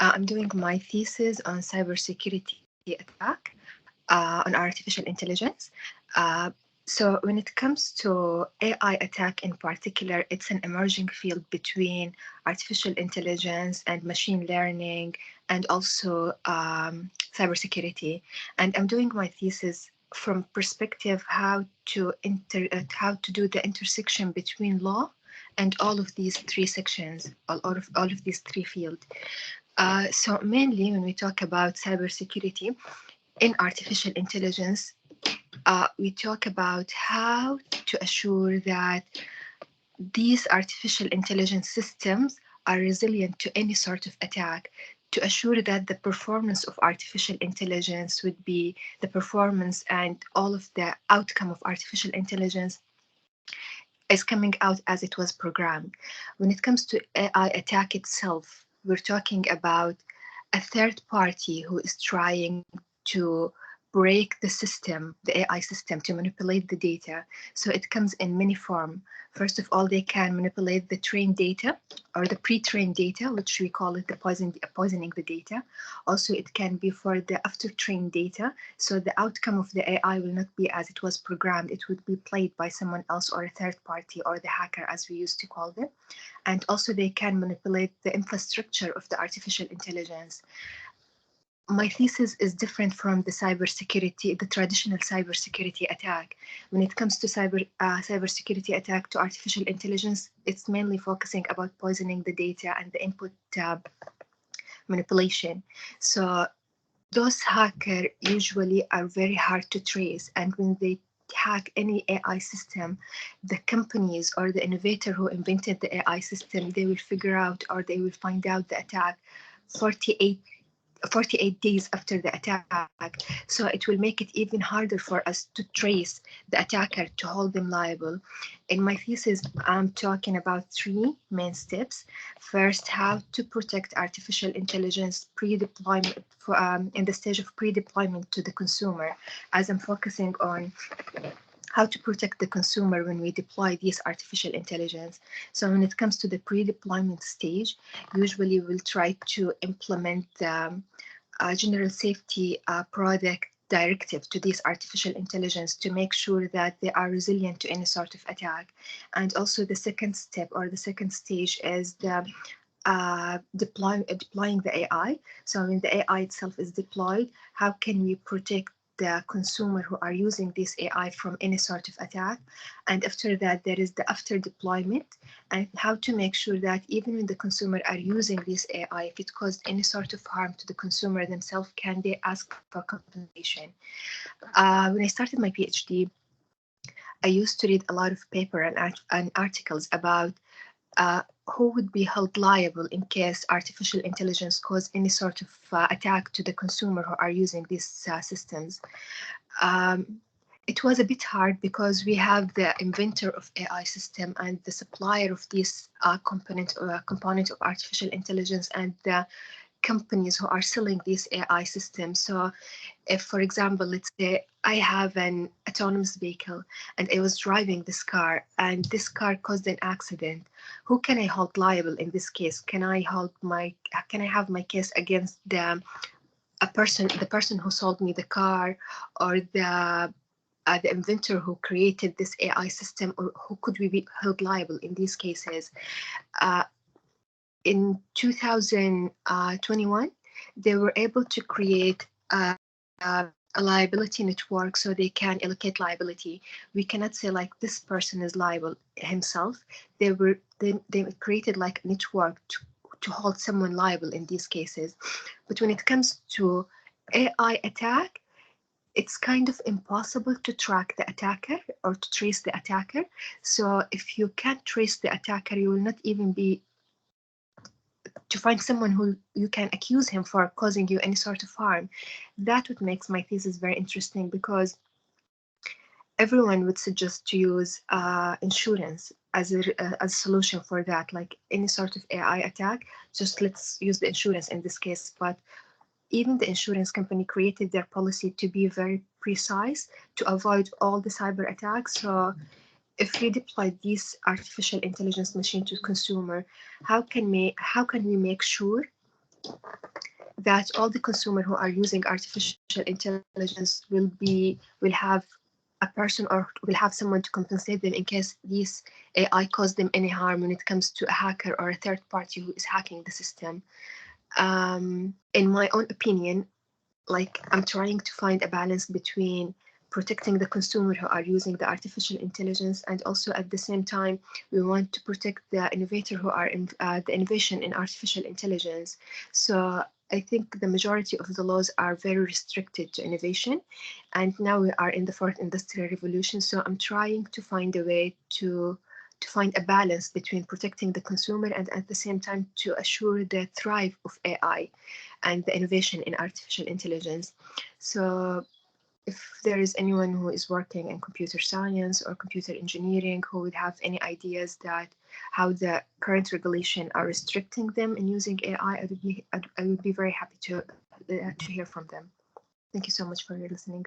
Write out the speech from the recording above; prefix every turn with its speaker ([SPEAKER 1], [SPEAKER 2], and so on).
[SPEAKER 1] I'm doing my thesis on cybersecurity attack on artificial intelligence. Uh, so when it comes to AI attack in particular, it's an emerging field between artificial intelligence and machine learning, and also cybersecurity. And I'm doing my thesis from perspective how to do the intersection between law and all of these three sections, all of these three fields. So mainly when we talk about cybersecurity in artificial intelligence, we talk about how to assure that these artificial intelligence systems are resilient to any sort of attack, to assure that the performance of artificial intelligence would be the performance and all of the outcome of artificial intelligence is coming out as it was programmed. When it comes to AI attack itself, we're talking about a third party who is trying to break the system, the AI system, to manipulate the data. So it comes in many forms. First of all, they can manipulate the trained data or the pre-trained data, which we call it the poisoning the data. Also, it can be for the after-trained data. So the outcome of the AI will not be as it was programmed. It would be played by someone else or a third party or the hacker, as we used to call them. And also they can manipulate the infrastructure of the artificial intelligence. My thesis is different from the traditional cybersecurity attack. When it comes to cybersecurity attack to artificial intelligence, it's mainly focusing about poisoning the data and the input manipulation. So those hackers usually are very hard to trace, and when they hack any AI system, the companies or the innovator who invented the AI system, they will figure out or they will find out the attack 48 days after the attack. So it will make it even harder for us to trace the attacker to hold them liable. In my thesis, I'm talking about three main steps. First, how to protect artificial intelligence pre-deployment in the stage of pre-deployment to the consumer, as I'm focusing on how to protect the consumer when we deploy these artificial intelligence. So when it comes to the pre-deployment stage, usually we'll try to implement the general safety product directive to these artificial intelligence to make sure that they are resilient to any sort of attack. And also the second step or the second stage is the deploying the AI. So when the AI itself is deployed, how can we protect the consumer who are using this AI from any sort of attack? And after that, there is the after deployment and how to make sure that even when the consumer are using this AI, if it caused any sort of harm to the consumer themselves, can they ask for compensation? When I started my PhD, I used to read a lot of paper and articles about who would be held liable in case artificial intelligence caused any sort of attack to the consumer who are using these systems. It was a bit hard because we have the inventor of AI system and the supplier of this component of artificial intelligence and the companies who are selling these AI systems. So if, for example, let's say I have an autonomous vehicle and I was driving this car and this car caused an accident, who can I hold liable in this case? Can I have my case against the person who sold me the car, or the inventor who created this AI system, or who could we be held liable in these cases? In 2021, they were able to create a liability network so they can allocate liability. We cannot say like this person is liable himself. They created like a network to hold someone liable in these cases. But when it comes to AI attack, it's kind of impossible to track the attacker or to trace the attacker. So if you can't trace the attacker, you will not even be to find someone who you can accuse him for causing you any sort of harm. That what makes my thesis very interesting, because everyone would suggest to use insurance as a solution for that, like any sort of AI attack, just let's use the insurance in this case. But even the insurance company created their policy to be very precise to avoid all the cyber attacks. So if we deploy these artificial intelligence machine to consumer, how can we make sure that all the consumers who are using artificial intelligence will have a person or will have someone to compensate them in case this AI caused them any harm when it comes to a hacker or a third party who is hacking the system. In my own opinion, like I'm trying to find a balance between protecting the consumer who are using the artificial intelligence, and also at the same time we want to protect the innovator who are in the innovation in artificial intelligence. So I think the majority of the laws are very restricted to innovation, and now we are in the fourth industrial revolution. So I'm trying to find a way to find a balance between protecting the consumer and at the same time to assure the thrive of AI and the innovation in artificial intelligence. So if there is anyone who is working in computer science or computer engineering who would have any ideas that how the current regulation are restricting them in using AI, I would be very happy to hear from them. Thank you so much for your listening.